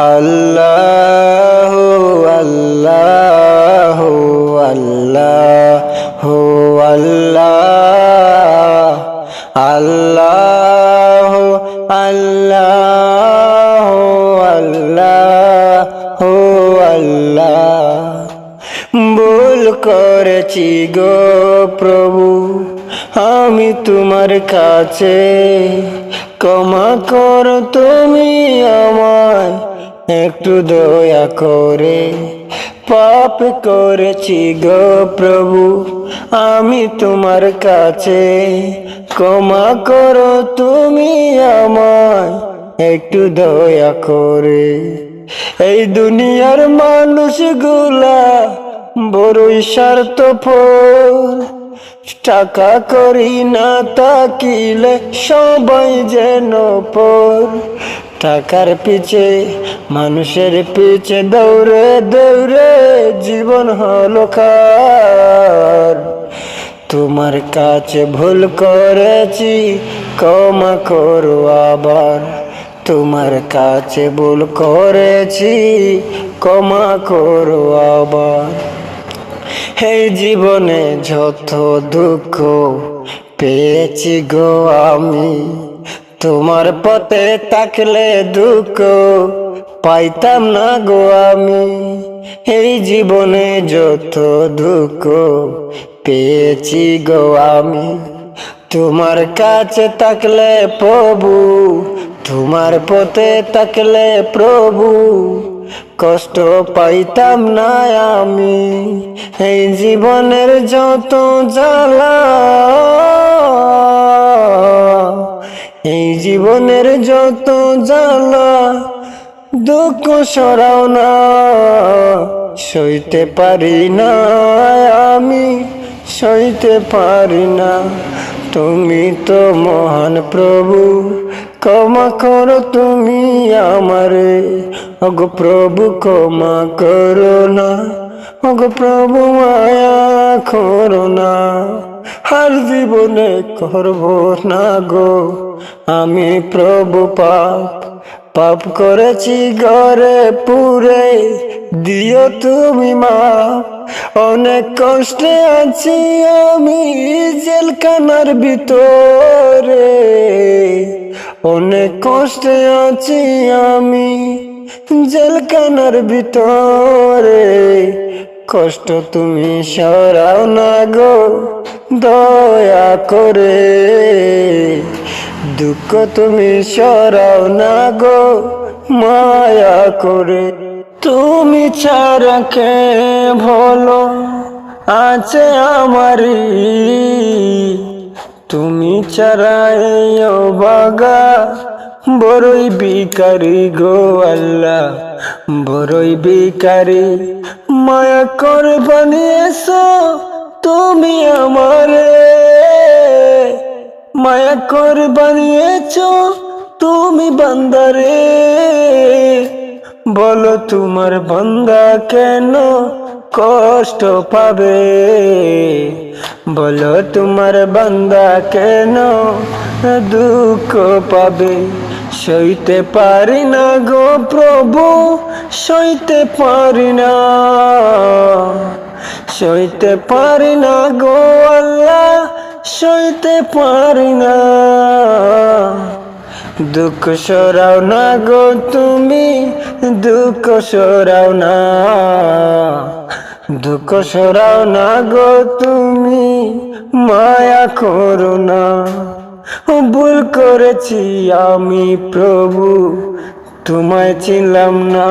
আল্লাহ আল্লাহ আল্লাহ আল্লাহ আল্লাহ আল্লাহ আল্লাহ আল্লাহ। ভুল করেছি গো প্রভু আমি তোমার কাছে, ক্ষমা করো তুমি আমায় একটু দয়া করে। পাপ করেছি গো প্রভু আমি তোমার কাছে, ক্ষমা করো তুমি আমায় একটু দয়া করে। এই দুনিয়ার মানুষগুলা বড়ই স্বার্থপর, টাকা করি না তাকিলে সবাই যেন পর। টাকার পিছে মানুষের পিছে দৌড়ে দৌড়ে জীবন হলো কার। তোমার কাছে ভুল করেছি ক্ষমা করো আবার, তোমার কাছে ভুল করেছি ক্ষমা করো আবার। এই জীবনে যত দুঃখ পেয়েছি গো আমি, তোমার পথে থাকলে দুঃখ পাইতাম না গো আমি। এই জীবনে যত দুঃখ পেয়েছি গো আমি, তোমার কাছে থাকলে প্রভু, তোমার পথে থাকলে প্রভু কষ্ট পাইতাম না আমি। এই জীবনের যত জ্বালা, এই জীবনের যত জ্বালা দুঃখ সরাও না, সইতে পারি না আমি, সইতে পারি না। তুমি তো মহান প্রভু, ক্ষমা করো তুমি আমারে। ওগো প্রভু ক্ষমা করো না, ওগো প্রভু মায়া করো না। আর জীবনে করব না গো আমি প্রভু পাপ, পাপ করেছি ঘরে পুরে দিও তুমি মাপ। অনেক কষ্টে আছি আমি জেলখানার ভিতরে, অনেক কষ্টে আছি আমি জেলখানার ভিতরে। কষ্ট তুমি সরাও না গো দয়া করে, দুঃখ তুমি সরাও না গো মায়া করে। তুমি ছাড়া কে ভালো আছে আমারি, তুমি ছাড়া এই বাগা বড়ই ভিখারি গো আল্লাহ, বড়ই ভিখারি। মায়া করে বানিয়েছো তুমি আমারে, মায়া করে বানিয়েছো তুমি বান্দারে। বলো তোমার বান্দা কেন কষ্ট পাবে, বলো তোমার বান্দা কেন দুঃখ পাবে। সইতে পারি না গো প্রভু, সইতে পারি না, সইতে পারি না গো আল্লাহ, সইতে পারি না। দুঃখ সরাও না গো তুমি, দুঃখ সরাও না, দুঃখ সরাও না গো তুমি মায়া করো না। ভুল করেছি আমি প্রভু তোমায় চিনলাম না,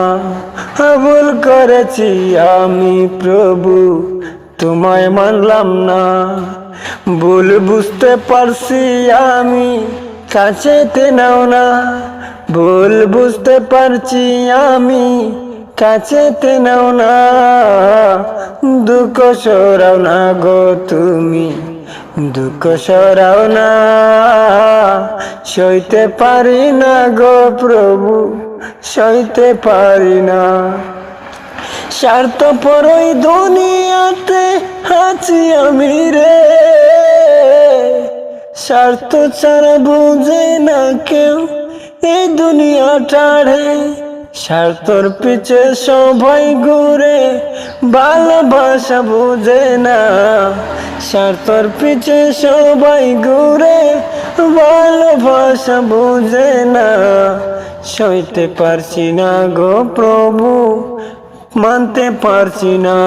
ভুল করেছি আমি প্রভু তোমায় মানলাম না। ভুল বুঝতে পারছি আমি কাছেতে নাও না, ভুল বুঝতে পারছি আমি কাছেতে নাও না। দুঃখ সরাও না গো তুমি, দুঃখ সরাও না, সইতে পারি না গো প্রভু, সইতে পারি না। স্বার্থপর এই দুনিয়াতে আছি আমি রে, স্বার্থ ছাড়া বুঝে না কেউ এই দুনিয়াটারে। স্বার্থর পিছে সবাই ঘুরে, ভালোবাসা বুঝে না। স্বার্থর পিছে সবাই ঘুরে, ভালোবাসা বুঝে না। সইতে পারছি না গো প্রভু, মানতে পারছি না,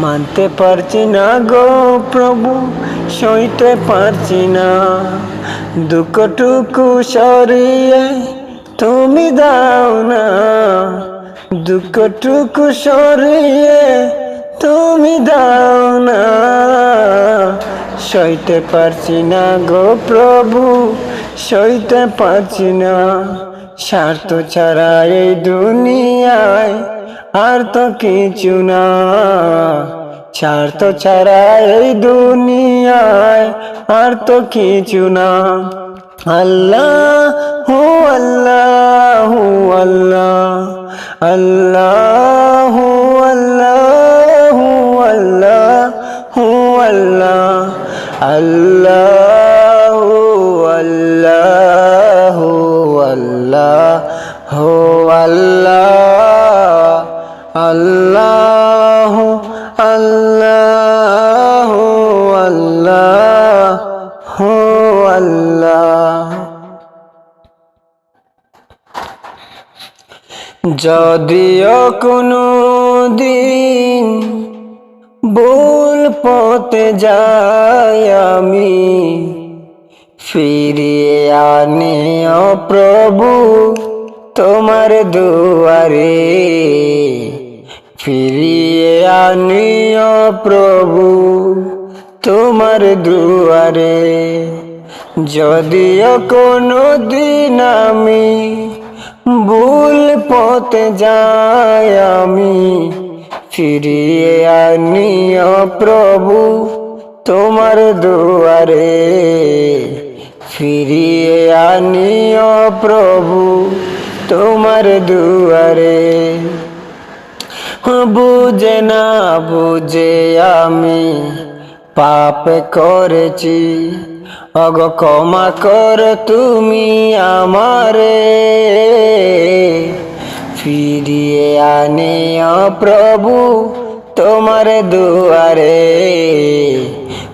মানতে পারছি না গো প্রভু, সইতে পারছি না। দুঃখটুকু সরিয়ে তুমি দাও না, দুঃখটুকু সরিয়ে তুমি দাও না। সইতে পারছি না গো প্রভু, সইতে পারছি না। স্বার্থ ছাড়া এই দুনিয়ায় আর তো কিছু না, স্বার্থ ছাড়া এই দুনিয়ায় আর তো কিছু না। আল্লাহ আল্লাহ আল্লাহ আল্লাহ আল্লাহ আল্লাহ আল্লাহ আল্লাহ আল্লাহ আল্লাহ আল্লাহ আল্লাহ আল্লাহ আল্লাহ আল্লাহ। যদিও কোনো দিন ভুল পথে যাই আমি, ফিরিয়ে আনিও প্রভু তোমার দুয়ারে, ফিরিয়ে আনিও প্রভু তোমার দুয়ারে। যদিও কোনো দিন আমি ভুল পথে যাই আমি, ফিরিয়ে আনিও প্রভু তোমার দুয়ারে, ফিরিয়ে আনিও প্রভু তোমার দুয়ারে। বুঝে না বুঝে আমি পাপ করেছি, অগ ক্ষমা কর তুমি আমারে, ফিরিয়ে আনিও প্রভু তোমার দুয়ারে,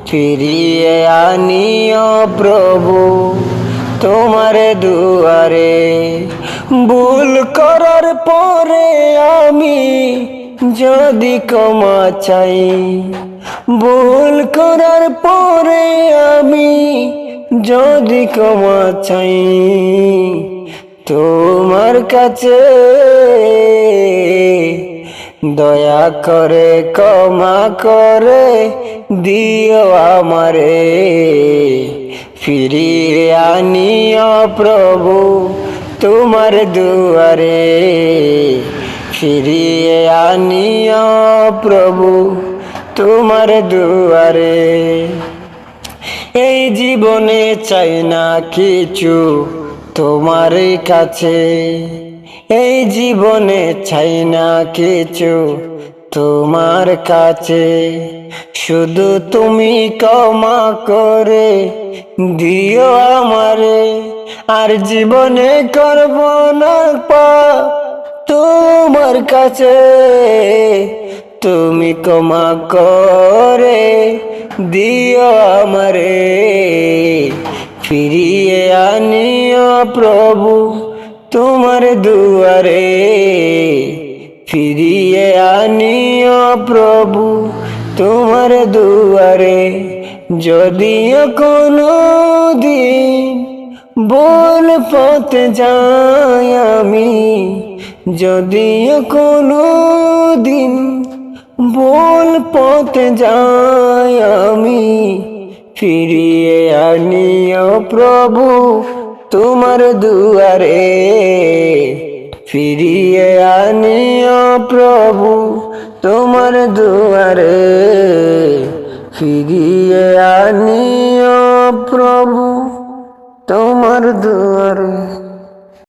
ফিরিয়ে আনিও প্রভু তোমার দুয়ারে। ভুল করার পরে আমি যদি ক্ষমা চাই, ভুল করার পরে আমি যদি ক্ষমা চাই, তোমার কাছে দয়া করে ক্ষমা করে দিও আমারে, ফিরিয়ে আনিও প্রভু তোমার দুয়ারে, ফিরিয়ে আনিও প্রভু তোমার দুয়ারে। এই জীবনে চাই না কিছু তোমার কাছে, এই জীবনে চাই না কিছু তোমার কাছে, শুধু তুমি ক্ষমা করে দিও আমারে। আর জীবনে করব না পাপ তোমার কাছে, তুমি ক্ষমা করে দিও আমারে, ফিরিয়ে আনিও প্রভু তোমার দুয়ারে, ফিরিয়ে আনিও প্রভু তোমার দুয়ারে। যদিও কোনো দিন ভুল পথে যাই আমি, যদিও কোনো দিন ভুল পথে যাই আমি, ফিরিয়ে আনিও প্রভু তোমার দুয়ারে, ফিরিয়ে আনিও প্রভু তোমার দুয়ারে, ফিরিয়ে আনিও প্রভু তোমার দুয়ারে।